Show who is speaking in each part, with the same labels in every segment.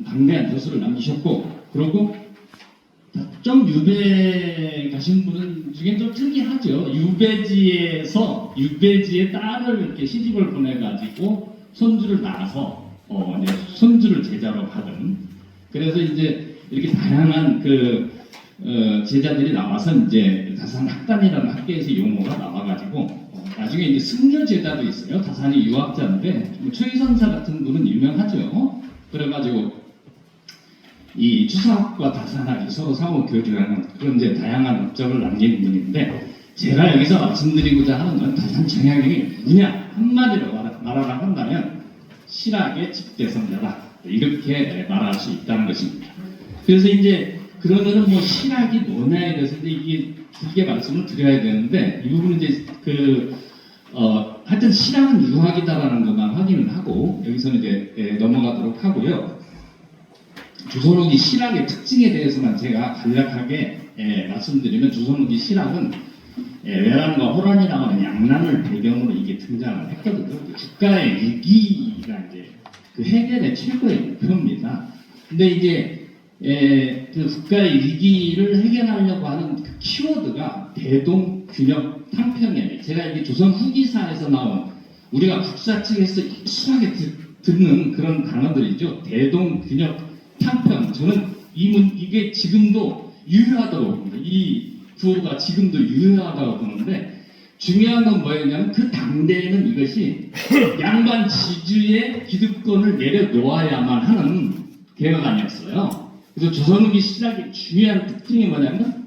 Speaker 1: 방대한 저술을 남기셨고, 그리고 좀 유배 가신 분은 중에 좀 특이하죠. 유배지의 딸을 이렇게 시집을 보내가지고 손주를 낳아서 이제 손주를 제자로 받은. 그래서 이제 이렇게 다양한 제자들이 나와서 이제 다산 학단이라는 학교에서 용어가 나와가지고 나중에 이제 승려 제자도 있어요. 다산이 유학자인데 최희선사 같은 분은 유명하죠. 그래가지고 이 추사학과 다산학이 서로 상호 교류하는 그런 이제 다양한 업적을 남긴 분인데, 제가 여기서 말씀드리고자 하는 건 다산 정약용이 누구냐 한마디로 말하라 한다면 실학의 집대성자다, 이렇게 말할 수 있다는 것입니다. 그래서 이제 그러면은 뭐 실학이 뭐냐에 대해서 이제 이게 길게 말씀을 드려야 되는데, 이 부분은 이제 하여튼 실학은 유학이다라는 것만 확인을 하고 여기서는 이제 넘어가도록 하고요. 조선후기 실학의 특징에 대해서만 제가 간략하게 말씀드리면, 조선후기 실학은 외란과 호란이라고 하는 양난을 배경으로 이게 등장을 했거든요. 국가의 위기가 이제 그 해결의 최고의 목표입니다. 근데 이제 그 국가의 위기를 해결하려고 하는 그 키워드가 대동균역 탕평이에요. 제가 이게 조선 후기사에서 나온, 우리가 국사책에서 익숙하게 듣는 그런 단어들이죠. 대동균역 탕평. 저는 이게 지금도 유효하다고 봅니다. 이 구호가 지금도 유효하다고 보는데, 중요한 건 뭐였냐면 그 당대에는 이것이 양반 지주의 기득권을 내려놓아야만 하는 개혁안이었어요. 그래서 조선후기 실학의 중요한 특징이 뭐냐면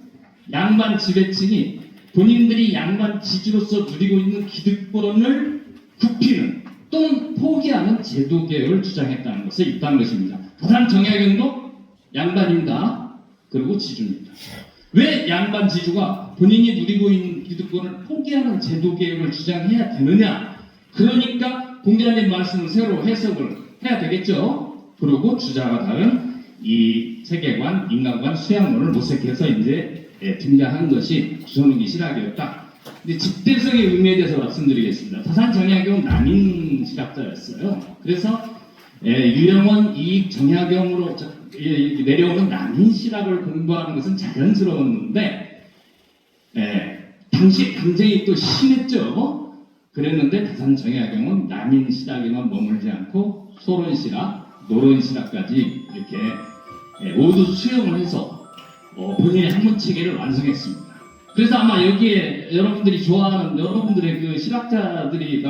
Speaker 1: 양반 지배층이 본인들이 양반 지주로서 누리고 있는 기득권을 굽히는 또는 포기하는 제도 개혁을 주장했다는 것에 있다는 것입니다. 다산 정약용도 양반입니다. 그리고 지주입니다. 왜 양반 지주가 본인이 누리고 있는 기득권을 포기하는 제도 개혁을 주장해야 되느냐? 그러니까 공자님 말씀을 새로 해석을 해야 되겠죠. 그리고 주자가 다른 이 세계관, 인간관, 수양론을 모색해서 이제 등장한 것이 조선후기 실학이었다. 근데 집대성의 의미에 대해서 말씀드리겠습니다. 다산 정약용은 남인 실학자였어요. 그래서 유영원, 이익, 정약용으로 내려오는 남인 실학을 공부하는 것은 자연스러웠는데, 당시 경쟁이 또 심했죠. 그랬는데 다산 정약용은 남인 실학에만 머물지 않고 소론 실학, 노론 실학까지 이렇게 모두 수용을 해서 본인의 학문 체계를 완성했습니다. 그래서 아마 여기에 여러분들이 좋아하는 여러분들의 그 실학자들이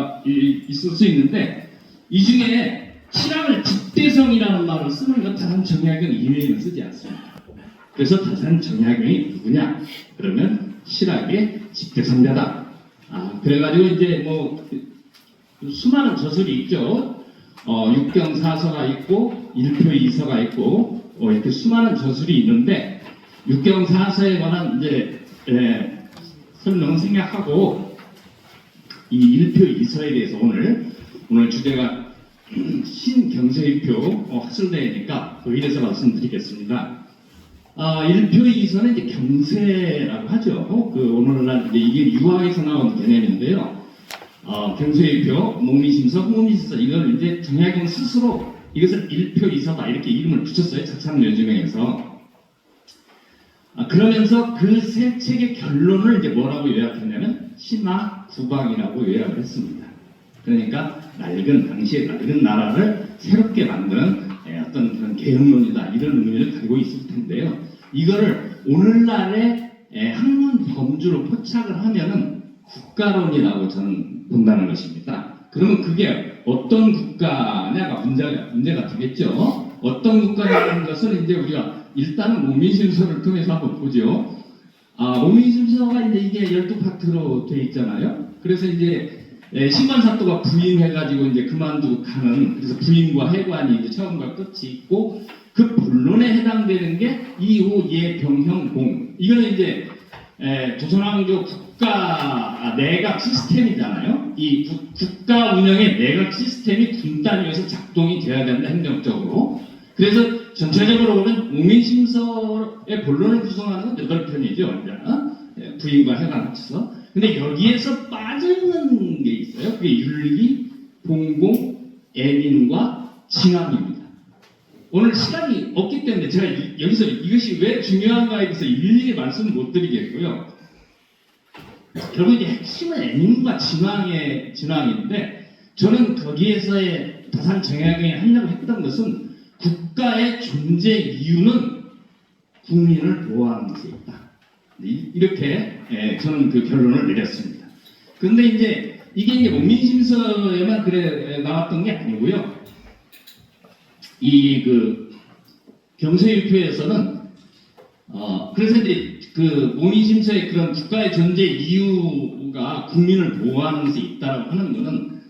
Speaker 1: 있을 수 있는데, 이 중에 실학을 집대성이라는 말을 쓰는 것 다산 정약용 이외에는 쓰지 않습니다. 그래서 다산 정약용이 누구냐? 그러면 실학의 집대성자다. 그래가지고 이제 뭐 수많은 저술이 있죠. 육경사서가 있고 일표이서가 있고 이렇게 수많은 저술이 있는데, 육경사서에 관한 이제 설명은 생략하고 이 일표이서에 대해서 오늘 주제가 신경세일표 하술대니까 거기에서 말씀드리겠습니다. 일표이서는 이제 경세라고 하죠. 오늘날 이제 이게 유학에서 나온 개념인데요. 경세일표, 목미심서, 홍미심서, 이걸 이제 정약용 스스로 이것을 일표이서다 이렇게 이름을 붙였어요. 작상요즘에서. 그러면서 그 세 책의 결론을 이제 뭐라고 요약했냐면 신화 구방이라고 요약을 했습니다. 그러니까 당시에 낡은 나라를 새롭게 만드는 어떤 그런 개혁론이다, 이런 의미를 가지고 있을 텐데요. 이거를 오늘날의 학문 범주로 포착을 하면은 국가론이라고 저는 본다는 것입니다. 그러면 그게 어떤 국가냐가 문제가 되겠죠. 어떤 국가라는 것을 이제 우리가 일단은 목민심서를 통해서 한번 보죠. 목민심서가 이제 이게 12파트로 되어 있잖아요. 그래서 이제 신관사또가 부임해가지고 이제 그만두고 가는, 그래서 부임과 해관이 이제 처음과 끝이 있고, 그 본론에 해당되는 게 이후 예병형공. 이거는 이제 조선왕조 국가 내각 시스템이잖아요. 이 국가 운영의 내각 시스템이 분단위에서 작동이 돼야 된다, 행정적으로. 그래서 전체적으로 보면 목민심서의 본론을 구성하는 건 8편이죠. 부임과 해관 합쳐서. 근데 여기에서 빠져있는 게 있어요. 그게 율기, 봉공, 애민과 징함입니다. 오늘 시간이 없기 때문에 제가 여기서 이것이 왜 중요한가에 대해서 일일이 말씀을 못 드리겠고요. 결국 이제 핵심은 애님과 진왕인데 저는 거기에서의 다산 정약용이 하려고 했던 것은 국가의 존재 이유는 국민을 보호하는 것에 있다. 이렇게 저는 그 결론을 내렸습니다. 그런데 이제 이게 이제 농민심서에만 그래 나왔던 게 아니고요. 이 그 경서일표에서는 그래서 이제 그 농민심서의 그런 국가의 존재 이유가 국민을 보호하는 것에 있다라고 하는 것은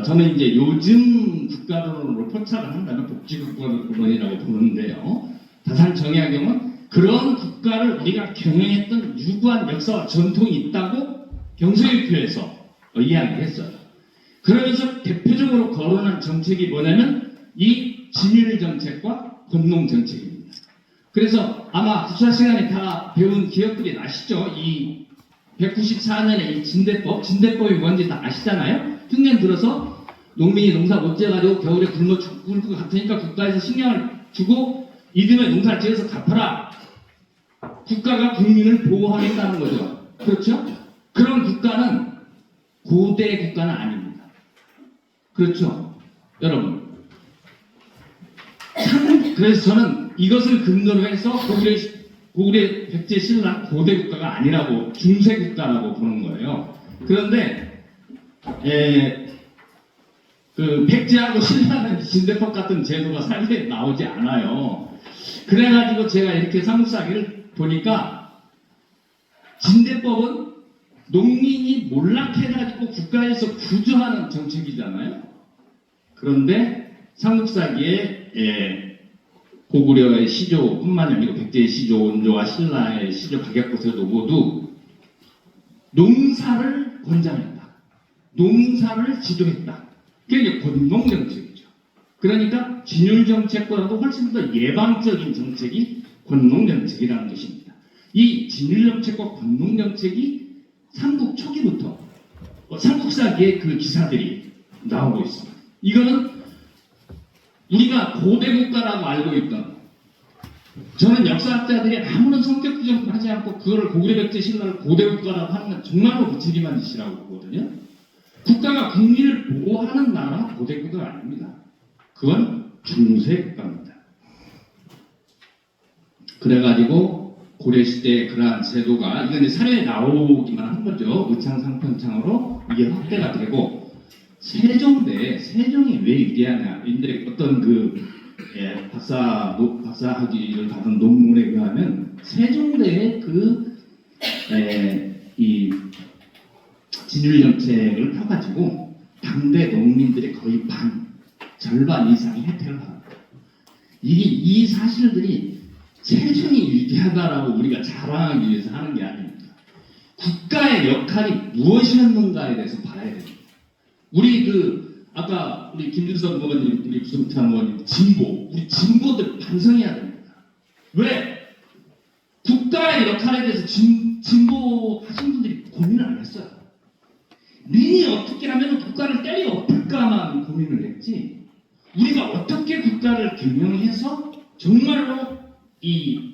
Speaker 1: 저는 이제 요즘 국가론으로 포착을 한다면 복지국가론이라고 보는데요. 다산 정약용은 그런 국가를 우리가 경영했던 유구한 역사와 전통이 있다고 경서일표에서 이야기를 했어요. 그러면서 대표적으로 거론한 정책이 뭐냐면 이 진일 정책과 권농 정책입니다. 그래서 아마 국사 시간에 다 배운 기억들이 나시죠? 이 194년에 이 진대법이 뭔지 다 아시잖아요? 흉년 들어서 농민이 농사 못 지어가지고 겨울에 굶어 죽을 것 같으니까 국가에서 식량을 주고 이듬해 농사를 지어서 갚아라. 국가가 국민을 보호하겠다는 거죠. 그렇죠? 그런 국가는 고대 국가는 아닙니다. 그렇죠? 여러분. 그래서 저는 이것을 근거로 해서 고구려 백제 신라 고대 국가가 아니라고 중세 국가라고 보는 거예요. 그런데 그 백제하고 신라는 진대법 같은 제도가 사회에 나오지 않아요. 그래가지고 제가 이렇게 삼국사기를 보니까 진대법은 농민이 몰락해가지고 국가에서 구조하는 정책이잖아요. 그런데 삼국사기에 고구려의 시조뿐만 아니고 백제의 시조, 원조와 신라의 시조 각약곳에도 모두 농사를 권장했다. 농사를 지도했다. 그게 권농 정책이죠. 그러니까 진율 정책보다도 훨씬 더 예방적인 정책이 권농 정책이라는 것입니다. 이 진율 정책과 권농 정책이 삼국 초기부터 삼국사기에 그 기사들이 나오고 있습니다. 이거는 우리가 고대 국가라고 알고 있던, 저는 역사학자들이 아무런 성격 부정도 하지 않고 그거를 고구려 백제 신라를 고대 국가라고 하는 건 정말로 무책임한 짓이라고 보거든요. 국가가 국민을 보호하는 나라 고대 국가가 아닙니다. 그건 중세 국가입니다. 그래가지고 고려시대의 그러한 제도가 이건 이제 사례에 나오기만 한 거죠. 의창상편창으로 이게 확대가 되고, 세종이 왜 유리하냐? 인데 어떤 박사학위를 받은 논문에 의하면 세종대의 이 진율 정책을 펴가지고 당대 농민들의 거의 절반 이상이 혜택을 받았다. 이 사실들이 세종이 위대하다라고 우리가 자랑하기 위해서 하는 게 아닙니다. 국가의 역할이 무엇이었는가에 대해서 봐야 됩니다. 아까 우리 김준선 의원님, 우리 구성찬 의원님, 우리 진보들 반성해야 됩니다. 왜? 국가의 역할에 대해서 진보하신 분들이 고민을 안 했어요. 민이 어떻게 하면 국가를 때려 엎을까만 고민을 했지, 우리가 어떻게 국가를 경영해서 정말로 이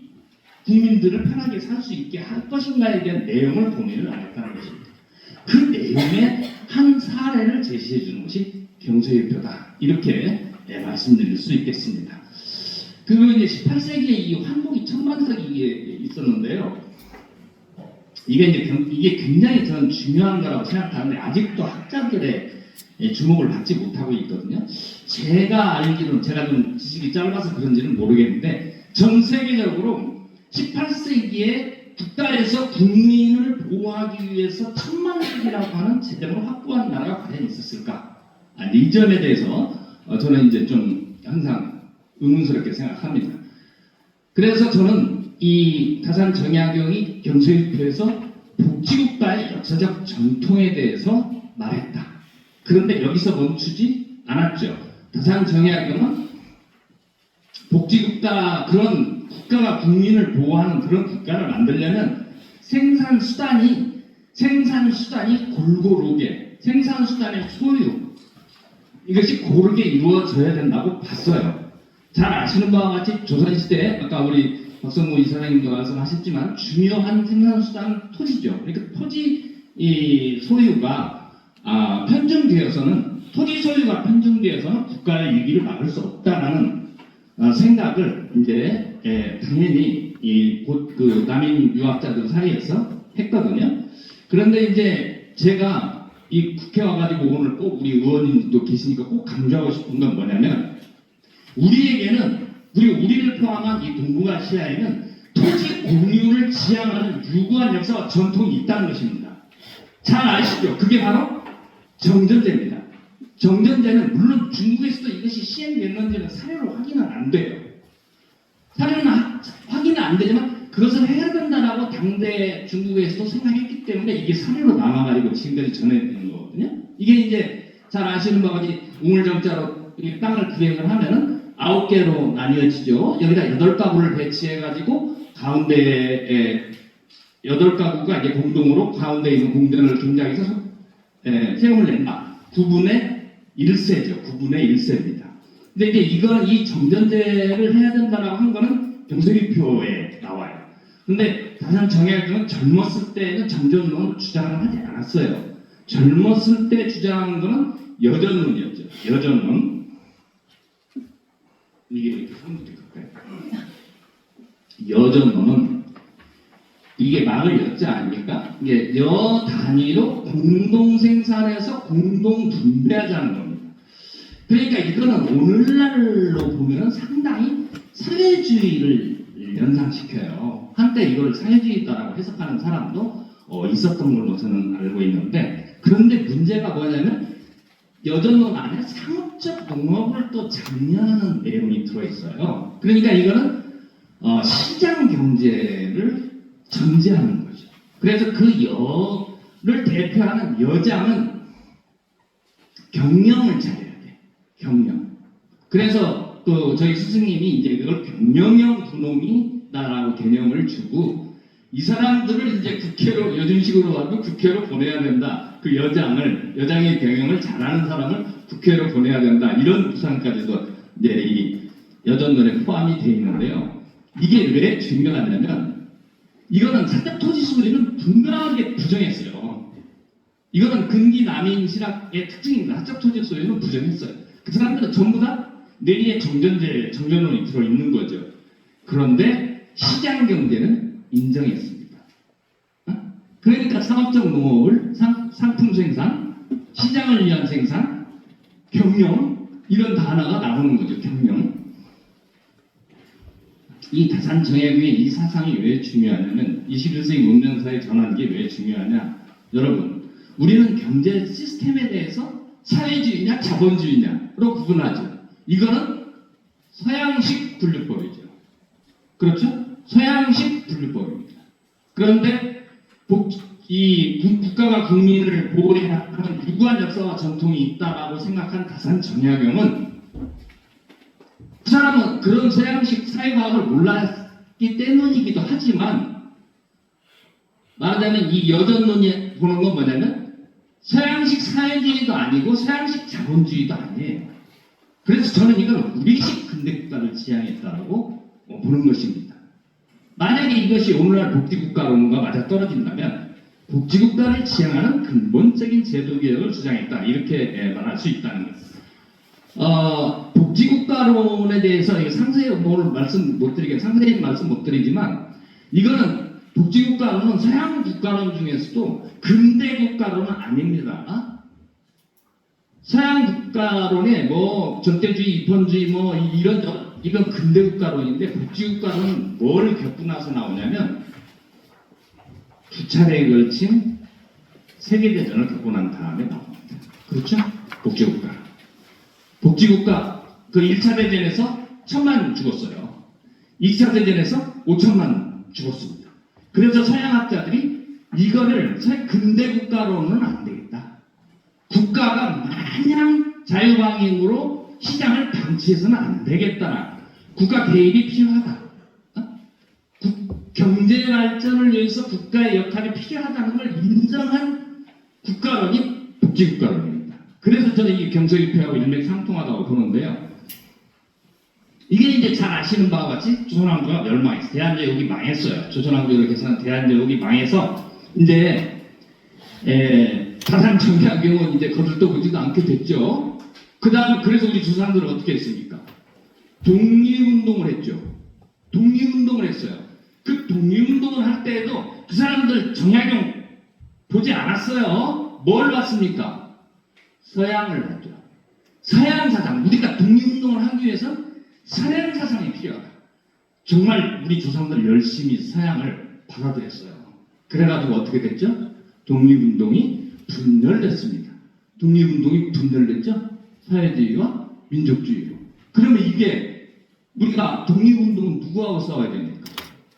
Speaker 1: 국민들을 편하게 살 수 있게 할 것인가에 대한 내용을 고민을 안 했다는 것입니다. 그 내용의 한 사례를 제시해 주는 것이 경서일표다. 이렇게 말씀드릴 수 있겠습니다. 그리고 이제 18세기에 이 환복이 천만석이 있었는데요. 이게 굉장히 저는 중요한 거라고 생각하는데 아직도 학자들의 주목을 받지 못하고 있거든요. 제가 알기로는, 제가 좀 지식이 짧아서 그런지는 모르겠는데, 전 세계적으로 18세기에 국가에서 국민을 보호하기 위해서 천만석이라고 하는 제도를 확보한 나라가 과연 있었을까? 이 점에 대해서 저는 이제 좀 항상 의문스럽게 생각합니다. 그래서 저는 이 다산 정약용이 경서일표에서 복지국가의 역사적 전통에 대해서 말했다. 그런데 여기서 멈추지 않았죠. 다산 정약용은 복지국가, 그런 국가가 국민을 보호하는 그런 국가를 만들려면 생산수단이 골고루게, 생산수단의 소유, 이것이 고르게 이루어져야 된다고 봤어요. 잘 아시는 바와 같이 조선시대 아까 우리 박성무 이사장님도 말씀하셨지만 중요한 생산수단 토지죠. 그러니까 토지 이 소유가 편중되어서는 토지 소유가 편중되어서는 국가의 위기를 막을 수 없다라는 생각을 이제 당연히 그 남인 유학자들 사이에서 했거든요. 그런데 이제 제가 이 국회 와가지고 오늘 꼭 우리 의원님도 계시니까 꼭 강조하고 싶은 건 뭐냐면 우리에게는 우리를 포함한 이 동북아시아에는 토지 공유를 지향하는 유구한 역사와 전통이 있다는 것입니다. 잘 아시죠? 그게 바로 정전제입니다. 정전제는 물론 중국에서도 이것이 시행됐는지는 사료로 확인은 안 돼요. 사료는 확인은 안 되지만 그것을 해야 된다라고 당대 중국에서도 생각했기 때문에 이게 사료로 남아가지고 지금까지 전해지는 거거든요. 이게 이제 잘 아시는 바와 같이 우물정자로 이 땅을 구획을 하면은 9개로 나뉘어지죠. 여기다 8가구를 배치해가지고 가운데에 8가구가 이제 공동으로 가운데 있는 공전을 경작해서 세금을 낸다. 9분의 1세죠. 9분의 1세입니다. 근데 이제 이 정전제를 해야 된다라고 한 거는 병세리표에 나와요. 근데 다산 정약용은 젊었을 때는 정전론을 주장을 하지 않았어요. 젊었을 때 주장한 거는 여전론이었죠. 여전론. 이게 이렇게 한국이 갈까요? 여전론은 이게 막을 여자 아닙니까? 이게 여 단위로 공동 생산해서 공동 분배하자는 겁니다. 그러니까 이거는 오늘날로 보면 상당히 사회주의를 연상시켜요. 한때 이걸 사회주의다라고 해석하는 사람도 있었던 걸로 저는 알고 있는데, 그런데 문제가 뭐냐면 여전론 안에 상업적 농업을 또 장려하는 내용이 들어있어요. 그러니까 이거는 시장 경제를 전제하는 거죠. 그래서 그 여를 대표하는 여장은 경영을 잘해야 돼. 경영. 그래서 또 저희 스승님이 이제 그걸 경영형 분홍이다라고 개념을 주고, 이 사람들을 이제 국회로 요즘식으로 하고 국회로 보내야 된다. 그 여장의 경영을 잘하는 사람을 국회로 보내야 된다. 이런 구상까지도 이제 이 여전론에 포함이 되어 있는데요. 이게 왜 중요하냐면 이거는 사적토지 소리는 분명하게 부정했어요. 이거는 근기 남인 실학의 특징입니다. 사적토지 소리는 부정했어요. 그 사람들은 전부 다 내리의 정전론이 들어있는 거죠. 그런데 시장 경제는 인정했습니다. 그러니까 상업적 농업을 상품 생산, 시장을 위한 생산, 경영 이런 단어가 나오는 거죠. 경영. 이 다산 정약용의 이 사상이 왜 중요하냐면 21세기 문명사의 전환기 왜 중요하냐? 여러분, 우리는 경제 시스템에 대해서 사회주의냐 자본주의냐로 구분하죠. 이거는 서양식 분류법이죠. 그렇죠? 서양식 분류법입니다. 그런데 국가가 국민을 보호해야 하는 유구한 역사와 전통이 있다라고 생각한 다산 정약용은 그 사람은 그런 서양식 사회과학을 몰랐기 때문이기도 하지만, 말하자면 이 여전론이 보는 건 뭐냐면 서양식 사회주의도 아니고 서양식 자본주의도 아니에요. 그래서 저는 이걸 우리식 근대국가를 지향했다라고 보는 것입니다. 만약에 이것이 오늘날 복지국가론과 맞아떨어진다면 복지국가를 지향하는 근본적인 제도개혁을 주장했다, 이렇게 말할 수 있다는 것. 복지국가론에 대해서 상세히 말씀 못 드리지만 이거는 복지국가론은 서양 국가론 중에서도 근대국가론은 아닙니다. 서양 국가론에 전대주의, 입헌주의 이건 근대국가론인데 복지국가론은 뭘 겪고 나서 나오냐면 2차례에 걸친 세계대전을 겪고 난 다음에 나옵니다. 그렇죠? 복지국가. 그 1차 대전에서 1000만 죽었어요. 2차 대전에서 5천만 죽었습니다. 그래서 서양학자들이 이거를 근대국가로는 안 되겠다. 국가가 마냥 자유방임으로 시장을 방치해서는 안 되겠다. 국가 개입이 필요하다. 경제 발전을 위해서 국가의 역할이 필요하다는 걸 인정한 국가론이 복지국가론입니다. 그래서 저는 이 경서일패하고 일맥상통하다고 보는데요. 이게 이제 잘 아시는 바와 같이 조선왕조가 멸망했어요. 대한제국이 망했어요. 조선왕조를 개선한 대한제국이 망해서 이제 다산청약경은 이제 거들떠보지도 않게 됐죠. 그 다음 그래서 우리 조상들은 어떻게 했습니까? 독립운동을 했죠. 독립운동을 했어요. 그 독립운동을 할 때에도 그 사람들 정약용 보지 않았어요. 뭘 봤습니까? 서양을 봤죠. 서양 사상. 우리가 독립운동을 하기 위해서는 서양 사상이 필요하다. 정말 우리 조상들 열심히 서양을 받아들였어요. 그래가지고 어떻게 됐죠? 독립운동이 분열됐습니다. 독립운동이 분열됐죠? 사회주의와 민족주의로. 그러면 이게 우리가 독립운동은 누구하고 싸워야 됩니까?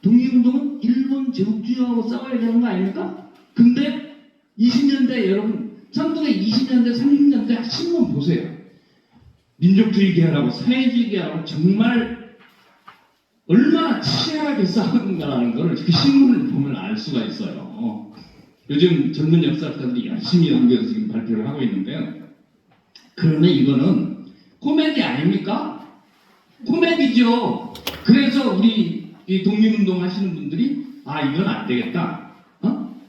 Speaker 1: 독립운동은 일본 제국주의하고 싸워야 되는 거 아닙니까? 근데 20년대 여러분 1920년대 30년대 신문 보세요. 민족주의 계열하고 사회주의 계열하고 정말 얼마나 치열하게 싸우는가라는 걸 그 신문을 보면 알 수가 있어요. 요즘 젊은 역사학자들이 열심히 연구해서 지금 발표를 하고 있는데요. 그러면 이거는 코미디 아닙니까? 코미디죠. 그래서 우리 이 독립운동 하시는 분들이 이건 안 되겠다.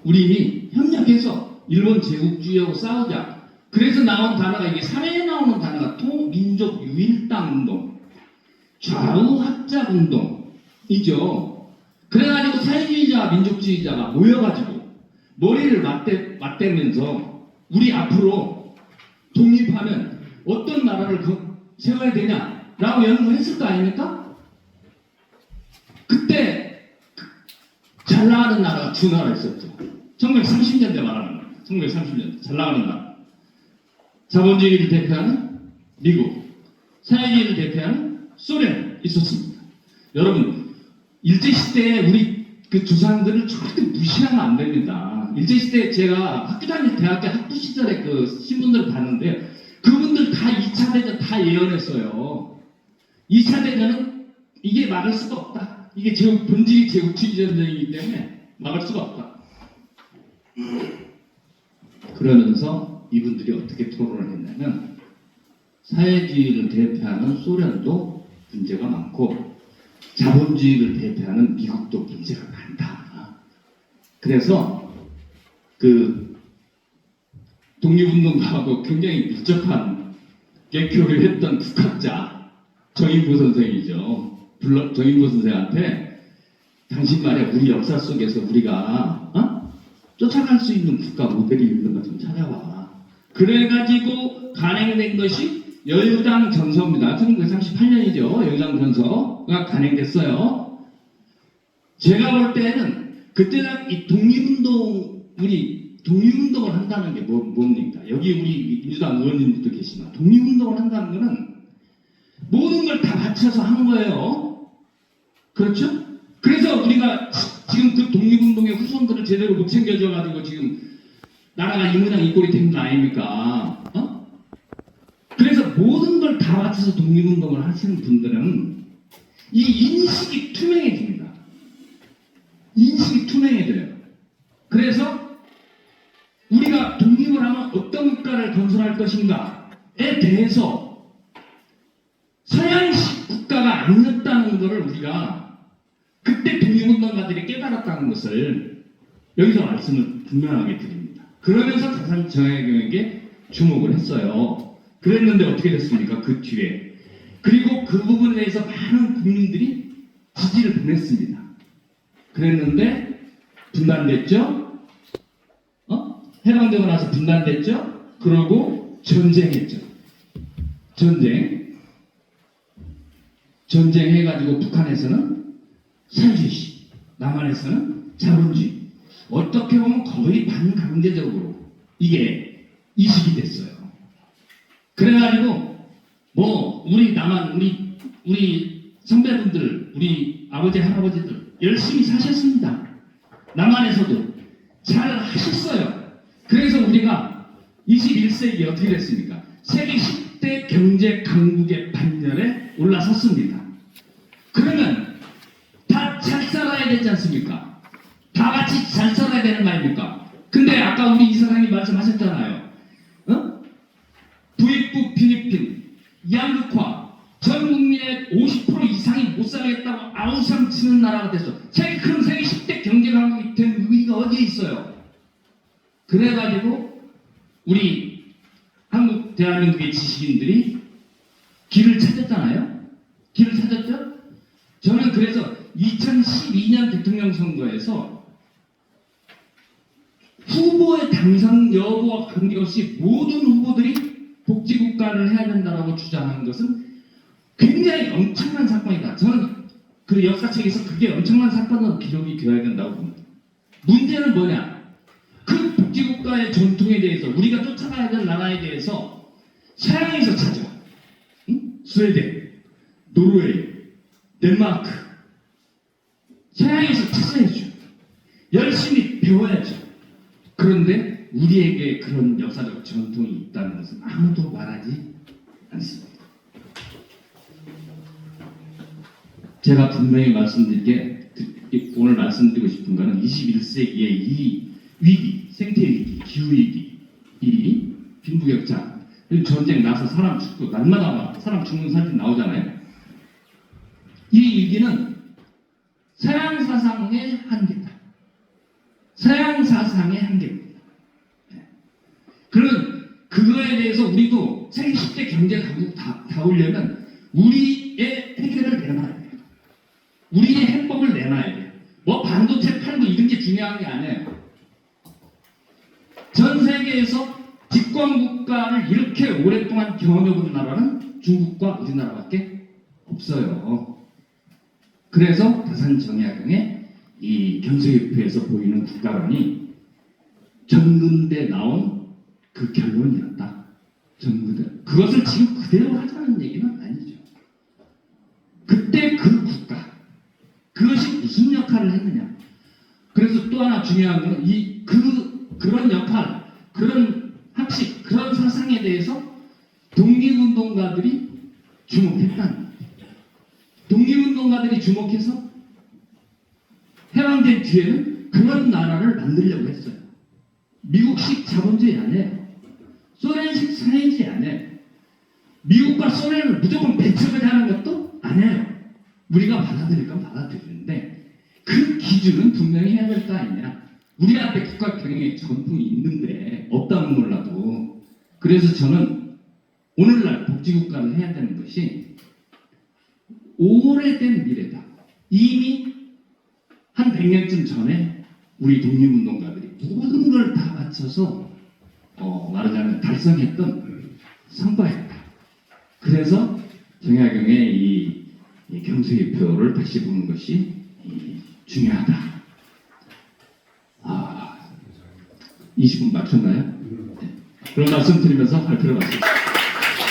Speaker 1: 우리 협력해서 일본 제국주의하고 싸우자. 그래서 나온 단어가 이게 3회에 나오는 단어가 토민족 유일당 운동, 좌우 합작 운동이죠. 그래가지고 사회주의자와 민족주의자가 모여가지고 머리를 맞대면서 우리 앞으로 독립하면 어떤 나라를 세워야 되냐라고 연구했을 거 아닙니까? 그때 잘 나가는 나라가 두 나라 있었죠. 1930년대 말하는 거예요. 1930년대 잘 나가는 나라. 자본주의를 대표하는 미국, 사회주의를 대표하는 소련 있었습니다. 여러분 일제시대에 우리 그 조상들을 절대 무시하면 안 됩니다. 일제시대에 제가 학교 다닐 대학교 학부 시절에 그 신분들을 봤는데 그분들 다 2차 대전 다 예언했어요. 2차 대전은 이게 막을 수가 없다. 이게 본질이 제국주의 전쟁이기 때문에 막을 수가 없다. 그러면서 이분들이 어떻게 토론을 했냐면 사회주의를 대표하는 소련도 문제가 많고 자본주의를 대표하는 미국도 문제가 많다. 그래서 그 독립운동가하고 굉장히 밀접한 개교를 했던 국학자 정인보 선생이죠. 정인보 선생한테 당신 말이야 우리 역사 속에서 우리가 쫓아갈 수 있는 국가 모델이 있는 것 좀 찾아와. 그래가지고 간행된 것이 여유당 전서입니다. 1938년이죠. 여유당 전서가 간행됐어요. 제가 볼 때는 그때는 이 우리 독립운동을 한다는 게 뭡니까? 여기 우리 민주당 의원님들도 계시지만 독립운동을 한다는 거는 모든 걸 다 바쳐서 하는 거예요. 그렇죠? 그래서 우리가 지금 그 독립운동의 후손들을 제대로 못 챙겨줘가지고 지금 나라가 이 모양 이 꼴이 된 거 아닙니까? 그래서 모든 걸 다 바쳐서 독립운동을 하시는 분들은 이 인식이 투명해집니다. 인식이 투명해져요. 그래서 우리가 독립을 하면 어떤 국가를 건설할 것인가에 대해서 서양식 국가가 아니었다는 것을 우리가 그때 독립운동가들이 깨달았다는 것을 여기서 말씀을 분명하게 드립니다. 그러면서 다산 정약용에게 주목을 했어요. 그랬는데 어떻게 됐습니까? 그 뒤에. 그리고 그 부분에 대해서 많은 국민들이 지지를 보냈습니다. 그랬는데 분단됐죠? 해방되고 나서 분단됐죠? 그러고 전쟁했죠. 전쟁해가지고 북한에서는 사회주의, 남한에서는 자본주의. 어떻게 보면 거의 반강제적으로 이게 이식이 됐어요. 그래가지고 우리 남한 우리 선배분들, 우리 아버지 할아버지들 열심히 사셨습니다. 남한에서도 잘 하셨어요. 그래서 우리가 21세기에 어떻게 됐습니까? 세계 10대 경제 강국의 반열에 올라섰습니다. 그러면 다 잘 살아야 되지 않습니까? 다 같이 잘 살아야 되는 거 아닙니까? 근데 아까 우리 이사장님 말씀하셨잖아요. 부익부 필리핀, 양극화, 전 국민의 50% 역사하겠다고 아우성 치는 나라가 됐어. 세계 큰 세계 10대 경제 강국이 된 의미가 어디에 있어요? 그래가지고 우리 한국 대한민국의 지식인들이 길을 찾았잖아요. 길을 찾았죠? 저는 그래서 2012년 대통령 선거에서 후보의 당선 여부와 관계없이 모든 후보들이 복지국가를 해야 된다고 주장하는 것은 굉장히 엄청난 사건이다. 저는 그 역사책에서 그게 엄청난 사건으로 기록이 되어야 된다고 봅니다. 문제는 뭐냐? 그 복지국가의 전통에 대해서 우리가 쫓아가야 될 나라에 대해서 서양에서 찾아. 응? 스웨덴, 노르웨이, 덴마크 서양에서 찾아야죠. 열심히 배워야죠. 그런데 우리에게 그런 역사적 전통이 있다는 것은 아무도 말하지 않습니다. 제가 분명히 오늘 말씀드리고 싶은 것은 21세기의 이 위기, 생태위기, 기후위기, 이 빈부격차, 전쟁 나서 사람 죽고 날마다 사람 죽는 사진 나오잖아요. 이 위기는 서양 사상의 한계다. 서양 사상의 한계입니다. 그런 그거에 대해서 우리도 세계 10대 경제 강국 다오려면 우리의 해결을 내놔야 돼요. 우리의 해법을 내놔야 돼요. 뭐 반도체 팔고 이런 게 중요한 게 아니에요. 전 세계에서 집권국가를 이렇게 오랫동안 경험해본 나라는 중국과 우리나라밖에 없어요. 그래서 다산 정약용의 이 경제협회에서 보이는 국가론이 전근대 나온 그 결론이었다. 전근대. 그것을 지금 그대로 하자는 얘기는 아니죠. 그때 그 국가, 그것이 무슨 역할을 했느냐. 그래서 또 하나 중요한 것은 그런 역할, 그런 학식, 그런 사상에 대해서 독립운동가들이 주목했다는 거예요. 독립운동가들이 주목해서 해방된 뒤에는 그런 나라를 만들려고 했어요. 미국식 자본주의 아니에요. 소련식 사회주의 아니에요. 미국과 소련을 무조건 배척을 하는 것도 아니에요. 우리가 받아들일 건 받아들이는데 그 기준은 분명히 해야 될 거 아니냐. 우리 앞에 국가 경영의 전통이 있는데 없다면 몰라도. 그래서 저는 오늘날 복지국가를 해야 되는 것이 오래된 미래다. 이미 한 100년쯤 전에 우리 독립운동가들이 모든 걸 다 바쳐서 말하자면 달성했던 성과였다. 그래서 정약용의 이 경제표를 다시 보는 것이 중요하다. 20분 맞췄나요? 네. 그런 말씀 드리면서 발표를 마치겠습니다.